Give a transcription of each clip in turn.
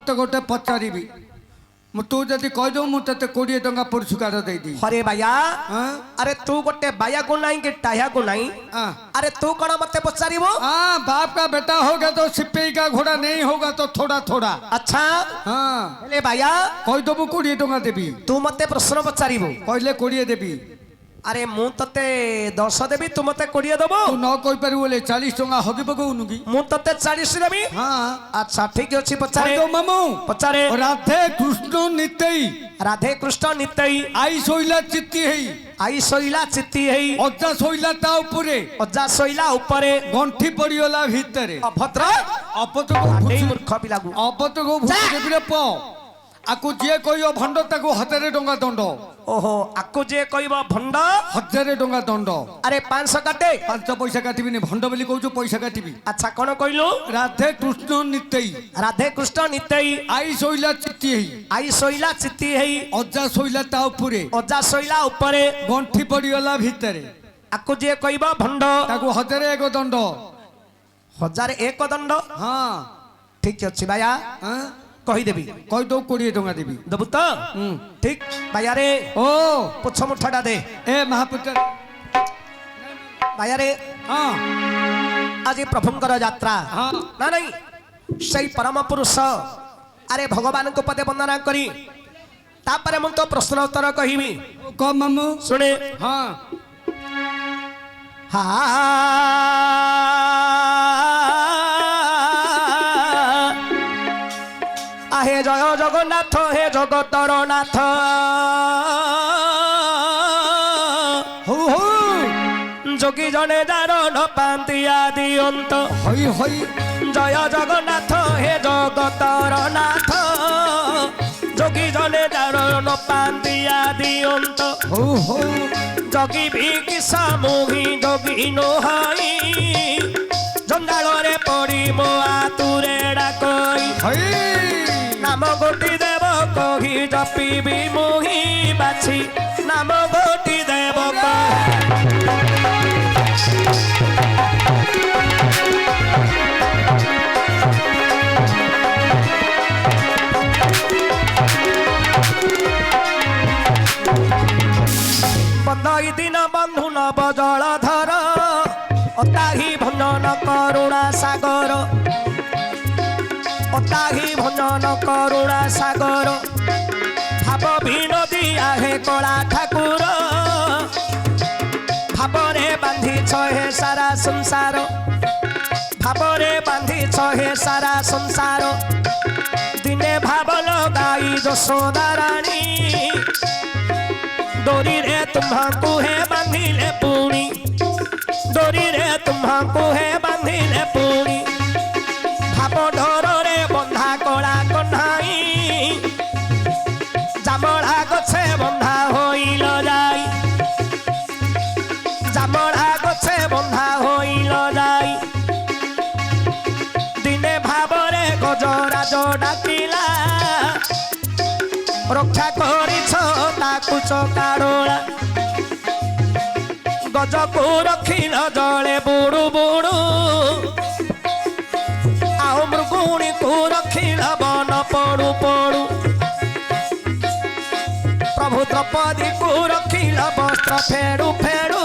तत्ते गोटे पचारि तू जदि कहीदे मुझे 20 टंका पुरस्कार देदी। अरे भैया अरे तू गोटे बाया को नहीं कि टाया को नहीं। अरे तू कौन मत पचारिबो? हाँ बाप का बेटा होगा तो सिपाही का घोड़ा नहीं होगा तो थोड़ा थोड़ा। अच्छा हाँ हेले भैया कहीदेबू 20 टंका देवी। तू मत प्रश्न पचारिबो कहले 20 देवी। अरे मु तते 10 देवी तू मत 20 देबो। तू न कहि परिबो ले 40 टंका हगी पकौनु की। मु तते 40 देवी। हाँ अच्छा ठीक अछि पचारे तो मामू पचारे। राधे कृष्ण नित्य राधे कृष्ण नित्य आई सोइला चित्ती है आई सोइला चित्ती है अज्जा सोइला ता ऊपरे अज्जा सोइला ऊपरे गंठी पड़ीगला भितरे अभद्र अपत को ए मूर्ख पिलागु अपत को भूत देबे प आकु जे कहियो भंड ताको 1000 टंका दंड। ओहो आकु जे कहबो भंड 1000 टंका दंड। अरे 500 काटे 5 पैसा काटिबिनी भंड बोली कहू पैसा काटिबी। अच्छा कोन कहलु? राधे कृष्ण नित्य राधे कृष्ण नित्य आई सोइला चित्ती है आई सोइला चित्ती है अज्जा सोइला ता ऊपरे अज्जा सोइला ऊपरे गंठी पड़ीगला भितरे आकु जे कहबो भंड ताको 1001 दंड। 1001 दंड। हाँ ठीक अछि भैया कहि देबी। कहि दो 20 टंका देबी। देबु त ठीक भैया रे ओ पुछ मुठाटा दे ए महापुत्र भैया रे। हाँ आज प्रभुंकर यात्रा हाँ ना नहीं सही परम पुरुष अरे भगवान को पदे वंदना करी तापरे मु तो प्रश्न उत्तर कहिबी। क मामू सुने हाँ आहे जय जगन्नाथ हे जगतर नाथ हो हो जोगी जने जार न पांति आदि अंत हई हई जय जगन्नाथ हे जगतर नाथ जोगी जने जार न पांति आदि अंत हो हो जोगी भी किसा मोही जोगी नोहाई जंजाल रे पड़ी मो आतुरे डाकई हई नाम गोटी देव कही जपिबी मोही बाछी नाम गोटी देव बंदई दिन बंधु न बजल धर अताही भंजन करुणा सागर अताही भंजन करुणा सागर भाव विनोदी आहे कला ठाकुर भावरे बांधी छहे सारा संसार भावरे बांधी छहे सारा संसार दिने भाव लगाई यशोदा रानी डोरी रे तुम्हाको है बांधिले पुणी डोरी रे तुम्हाको है बांधिले पुणी भाव डर रे बंधा कला कन्हाई जामड़ा गछे बंधा होइल जाई जामड़ा गछे बंधा होइल जाई दिने भावरे गजराज डाकिला रक्षा करिछ ताकु चकारोला गजको रखिल जले बुड़ू बुड़ू आओ मृगुणी को रखिल बन पड़ू पड़ू प्रभु द्रौपदी को रखिल वस्त्र फेड़ू फेड़ू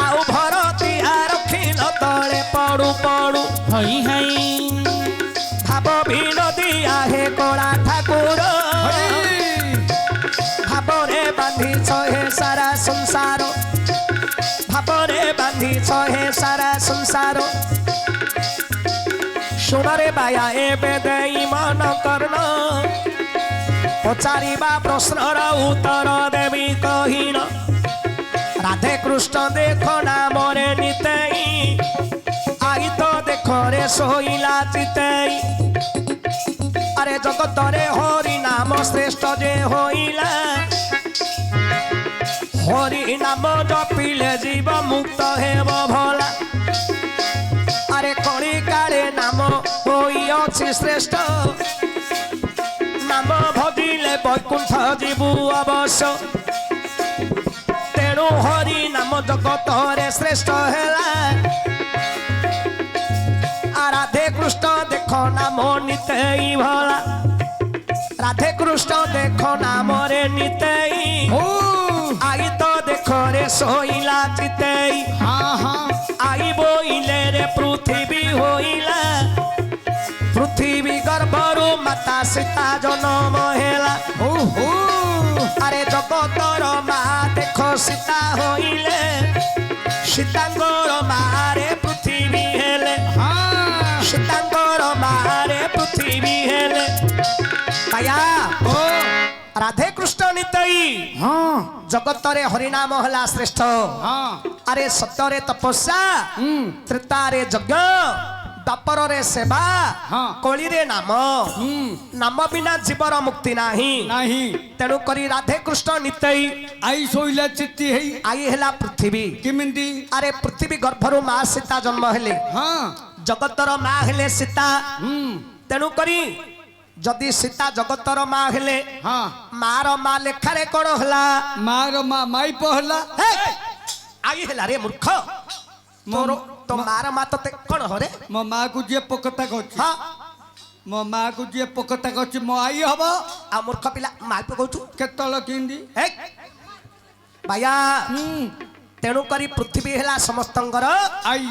आओ भरतिया रखिल तले पड़ू पड़ू हई हई भाव विनोदी आहे कला ठाकुर भावरे बांधी छहे सारा संसार भावरे बांधी छहे सारा संसार सुनरे बाया एबे देई मन कर्ण पचारिबा प्रश्नर उत्तर देवी कहिन राधे कृष्ण देख नामरे नितेई आई तो देख रे सोइला चितेई अरे जगतरे हरि नाम श्रेष्ठ जे होइला हरि नाम जपिले जीव मुक्त हेब भला अरे करी काले नाम होई अछि श्रेष्ठ नाम भजिले वैकुंठ जीवु अवश्य तेणु हरि नाम जगतरे श्रेष्ठ हेला राधे कृष्ण देख नाम নিতেই ভোলা রাধে কৃষ্ণ দেখো নামরে নিতেই ও আই তো দেখো রে শৈলা চিতেই হ্যাঁ হ্যাঁ আই বইলে রে পৃথিবী হইলা পৃথিবী গর্ভরু মাতা সীতা জন্ম হেলা ও হো আরে জগতর মা দেখো সীতা হইলে সীতাঙ্গর মারে পৃথিবী হেলে হ্যাঁ সীতাঙ্গর মারে পৃথিবী হেলে ভাইয়া ও রাধে কৃষ্ণ নিতই হ্যাঁ জগতরে হরিনাম হেলা শ্রেষ্ঠ হ্যাঁ আরে সত্যরে তপস্যা হুম ত্রেতারে যজ্ঞ দ্বাপରରେ সেবা ହଁ। କଳିରେ ନାମ হুম ନାମ ବିନା ଜୀବର ମୁକ୍ତି ନାହିଁ ନାହିଁ ତେଣୁ କରି ରାଧେ କୃଷ୍ଣ ନିତଇ ଆଇ ଶୋଇଲା ଚିତ୍ତି ହେଇ ଆଇ ହେଲା ପୃଥିବୀ କେମିତି ଆରେ ପୃଥିବୀ ଗର୍ଭରୁ ମା ସୀତା ଜନ୍ମ ହେଲେ ହଁ ଜଗତର ମା ହେଲେ ସୀତା ହୁଁ ତେଣୁ କରି ଯଦି ସୀତା ଜଗତର ମା ହେଲେ ହଁ ମାର ମା ଲେଖାରେ କଣ ହେଲା ମାର ମା ମାଇପ ହେଲା ହେ! ଆଇ ହେଲା ରେ ମୂର୍ଖ ତୋର ତୋ ମାର ମା ତତେ କଣ ହରେ ମୋ ମାକୁ ଯିଏ ପୋକତା କରୁଛି ହଁ ମୋ ମାକୁ ଯିଏ ପୋକତା କରୁଛି ମୋ ଆଈ ହବ ଆଉ ମୂର୍ଖ ପିଲା ମାଇପ କହୁଛୁ କେତେବେଳେ କେମିତି ହେ! ବାୟା ହୁଁ ତେଣୁ କରି ପୃଥିବୀ ହେଲା ସମସ୍ତଙ୍କର ଆଇ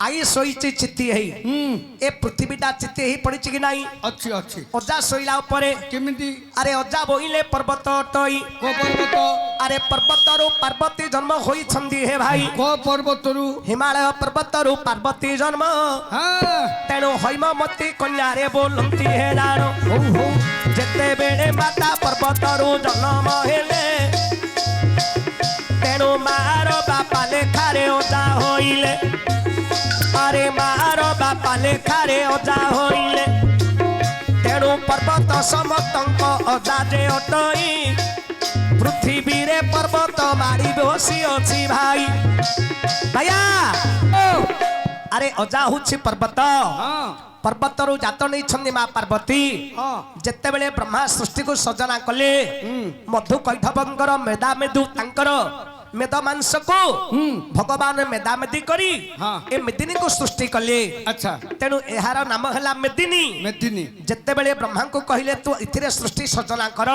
ଆଇ ଶୋଇଛି ଚିତି ହେଇ ହୁଁ ଏ ପୃଥିବୀଟା ଚିତି ହେଇ ପଡିଛି କି ନାହିଁ ଅଛି ଅଛି ଅଜା ଶୋଇଲା ଉପରେ କେମିତି ଆରେ ଅଜା ବୋଇଲେ ପର୍ବତ ଅଟଇ କୋ ପର୍ବତ ଆରେ ପର୍ବତରୁ ପାର୍ବତୀ ଜନ୍ମ ହୋଇଛନ୍ତି ହେ ଭାଇ କୋ ପର୍ବତରୁ ହିମାଳୟ ପର୍ବତରୁ ପାର୍ବତୀ ଜନ୍ମ ହଁ ତେଣୁ ହୈମବତୀ କନ୍ୟାରେ ବୋଲନ୍ତି ହେ ନାର ହଉ ହଉ ଯେତେବେଳେ ମାତା ପର୍ବତରୁ ଜନ୍ମ ହେଲେ ତେଣୁ ମାର ବାପା ଲେଖାରେ ଅଜା ହୋଇଲେ ଆରେ ମାର ବାପା ଲେଖାରେ ଅଜା ହୋଇଲେ ତେଣୁ ପର୍ବତ ସମସ୍ତଙ୍କ ଅଜା ଯେ ଅଟଇ ପୃଥିବୀରେ ପର୍ବତ ମାଡ଼ି ବସି ଅଛି ଭାଇ ଭାଇଆ ଆରେ ଅଜା ହଉଛି ପର୍ବତ ହଁ ପର୍ବତରୁ ଜାତ ନେଇଛନ୍ତି ମା ପାର୍ବତୀ ହଁ ଯେତେବେଳେ ବ୍ରହ୍ମା ସୃଷ୍ଟିକୁ ସଜନା କଲେ ମଧୁ କୈଠବଙ୍କର ମେଦାମେଦୁ ତାଙ୍କର ମେଦ ମାଂସକୁ ଭଗବାନ ମେଦାମେଦି କରି ହଁ। ଏ ମେଦିନୀକୁ ସୃଷ୍ଟି କଲେ ଆଚ୍ଛା ତେଣୁ ଏହାର ନାମ ହେଲା ମେଦିନୀ ମେଦିନୀ ଯେତେବେଳେ ବ୍ରହ୍ମାଙ୍କୁ କହିଲେ ତୁ ଏଥିରେ ସୃଷ୍ଟି ସଜନା କର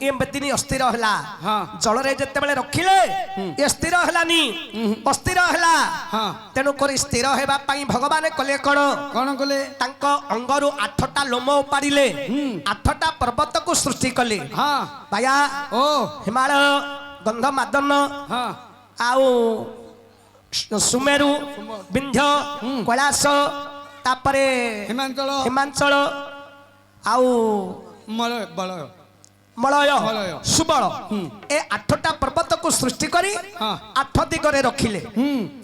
ଏ ମେଦିନୀ ଅସ୍ଥିର ହେଲା ହଁ। ଜଳରେ ଯେତେବେଳେ ରଖିଲେ ଏ ସ୍ଥିର ହେଲାନି ଅସ୍ଥିର ହେଲା ହଁ ତେଣୁ କରି ସ୍ଥିର ହେବା ପାଇଁ ଭଗବାନ କଲେ କଣ କଣ କଲେ ତାଙ୍କ ଅଙ୍ଗରୁ 8ଟା ଲୋମ ଉପାଡ଼ିଲେ 8ଟା ପର୍ବତକୁ ସୃଷ୍ଟି କଲେ ହଁ ଭାୟା ଓ ହିମାଳୟ ଗନ୍ଧ ମାଦନ ହଁ ଆଉ ସୁମେରୁ ବିନ୍ଧ୍ୟ କୈଳାସ ତାପରେ ହିମାଞ୍ଚଳ ହିମାଞ୍ଚଳ ଆଉ ମଳୟ ବଳୟ ମଳୟ ମଳୟ। ସୁବଳ ଏ 8ଟା ପର୍ବତକୁ ସୃଷ୍ଟି କରି ହଁ 8 ଦିଗରେ ରଖିଲେ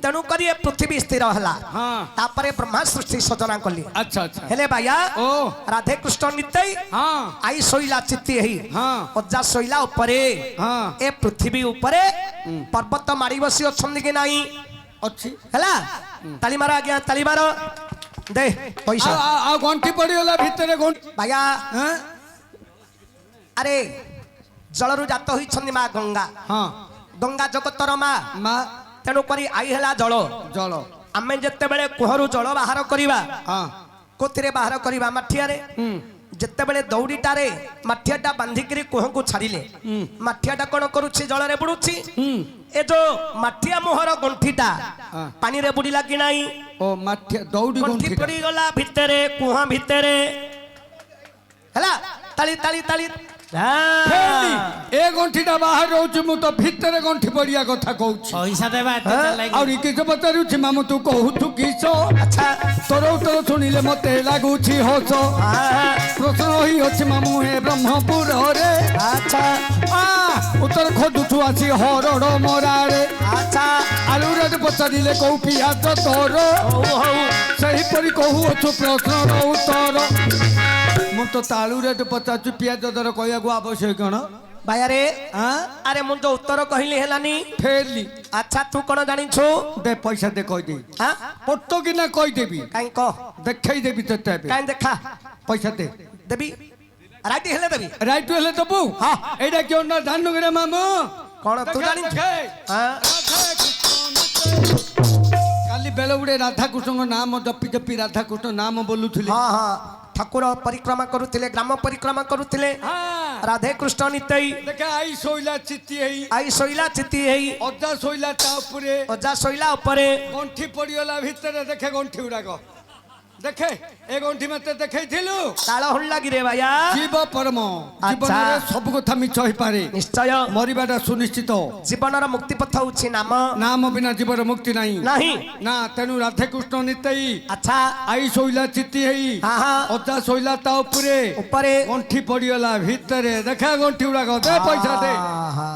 ତେଣୁ କରି ଏ ପୃଥିବୀ ସ୍ଥିର ହେଲା ହଁ ତାପରେ ବ୍ରହ୍ମା ସୃଷ୍ଟି ସଜନା କଲେ ଆଚ୍ଛା ଆଚ୍ଛା ହେଲେ ଭାଇୟା ଓ ରାଧେ କୃଷ୍ଣ ନିତେଇ ହଁ ଆଇ ଶୋଇଲା ଚିତି ହେଇ ହଁ ଅଜା ଶୋଇଲା ଉପରେ ହଁ ଏ ପୃଥିବୀ ଉପରେ ପର୍ବତ ମାଡ଼ି ବସି ଅଛନ୍ତି କି ନାହିଁ ଅଛି ହେଲା ତାଳି ମାର ଆଜ୍ଞା ତାଳି ମାର ଦେ ପଇସା ଆଉ ଗଣ୍ଠି ପଡିଗଲା ଭିତରେ ଗଣ୍ଠି ଭାଇୟା ହଁ ଆରେ ଜଳରୁ ଜାତ ହୋଇଛନ୍ତି ମା ଗଙ୍ଗା ହଁ ଗଙ୍ଗା ଜଗତର ମା ମା ତେଣୁ କରି ଆଇ ହେଲା ଜଳ ଜଳ ଆମେ ଯେତେବେଳେ କୁହରୁ ଜଳ ବାହାର କରିବା ହଁ କୋଥିରେ ବାହାର କରିବା ମାଠିଆରେ ଯେତେବେଳେ ଦଉଡ଼ିଟାରେ ମାଠିଆଟା ବାନ୍ଧିକିରି କୁହକୁ ଛାଡ଼ିଲେ ମାଠିଆଟା କଣ କରୁଛି ଜଳରେ ବୁଡୁଛି ଏ ଯୋଉ ମାଠିଆ ମୁହଁର ଗଣ୍ଠିଟା ହଁ। ପାଣିରେ ବୁଡିଲା କି ନାହିଁ ଓ ମାଠିଆ ଦଉଡ଼ି ଗଣ୍ଠି ଗଣ୍ଠି ପଡିଗଲା ଭିତରେ କୁହ ଭିତରେ ହେଲା ତାଳି ତାଳି ତାଳି ଫେରିଲି। ଏ ଗଣ୍ଠିଟା ବାହାରେ ରହୁଛି ମୁଁ ତ ଭିତରେ ଗଣ୍ଠି ପଡିଆ କଥା କହୁଛି ପଇସା ଦେବା ଏତେ ଚାଲାକି। ଆହୁରି କିସ ପଚାରୁଛି ମାମୁ ତୁ କହୁଛୁ କିସ ଆଚ୍ଛା ତୋର ଉତ୍ତର ଶୁଣିଲେ ମତେ ଲାଗୁଛି ହସ ପ୍ରଶ୍ନ ହୋଇଅଛି ମାମୁ ହେ ବ୍ରହ୍ମପୁରରେ ଆଚ୍ଛା ଉତ୍ତର ଖୋଜୁଛୁ ଆସି ହରଡ଼ ମରାରେ ଆଚ୍ଛା ଆଲୁରେ ପଚାରିଲେ କୋଉ ପିଆଜ ତୋର ହଉ ହଉ ସେହିପରି କହୁଅଛୁ ପ୍ରଶ୍ନର ଉତ୍ତର ମୁଁ ତ ତାଳୁରେ ପଚାରୁଛୁ ପିଆଜ ଦର କହିବାକୁ ଆବଶ୍ୟକ କଣ ଭାଇରେ ଆଁ ଆରେ ମୁଁ ଯୋଉ ଉତ୍ତର କହିଲି ହେଲାନି ଫେରିଲି ଆଚ୍ଛା ତୁ କଣ ଜାଣିଛୁ ଦେ ପଇସା ଦେ କହିଦେବି ଆଁ ପଟ କିନା କହିଦେବି କାଇଁ କହ ଦେଖେଇ ଦେବି ତତେ ଏବେ କାଇଁ ଦେଖା ପଇସା ଦେ ଦେବି ରାଇଟି ହେଲେ ଦେବି ରାଇଟ୍ ହେଲେ ଦବୁ ହଁ। ଏଇଟା କେଉଁ ନା ଜାଣିନୁ କିରେ ମାମୁ କଣ ତୁ ଦେଖେ, ଜାଣିଛୁ ଦେଖେ। ଆଁ? କାଲି ବେଳେ ଗୁଡେ ରାଧାକୃଷ୍ଣଙ୍କ ନାମ ଜପି ଜପି ରାଧାକୃଷ୍ଣ ନାମ ବୋଲୁଥିଲି ହଁ ହଁ ଠାକୁର ପରିକ୍ରମା କରୁଥିଲେ ଗ୍ରାମ ପରିକ୍ରମା କରୁଥିଲେ হ্যাঁ ରାଧେ କୃଷ୍ଣ ନିତେଇ দেখে আই শৈলা চিত্তি হেই ଆଇ ଶୋଇଲା ଚିତି ହେଇ অজা শৈলা তা উপরে ଅଜା ଶୋଇଲା ଉପରେ গଣ୍ঠি পড়িগলা ভিতরে দেখে গণ্ঠি গুড়াক দেখে এ গণ্ঠি মতে দেখাইছিলু ତାଳ ହୁଳିଲା କିରେ ଭାଇଆ জীব পরম আচ্ছা। জীবନରେ ସବୁ କଥା মিছ হইপারে ନିଶ୍ଚୟ মরিবাটা সুনিশ্চিত ଜୀବନର ମୁକ୍ତି ପଥ ହେଉଛି ନାମ নাম বিনা জীবন মুক্তি নাই ନାହିଁ না তেণু রাধে কৃষ্ণ নিতাই ଆଚ୍ଛା আই শৈলা চিত্তি হেই ହଁ ହଁ অজা শৈলা তা উপরে ଉପରେ গণ্ঠি পড়িগলা ভিতরে দেখা গণ্ঠি গুড়াক দে পয়সা দে ହଁ, ହଁ।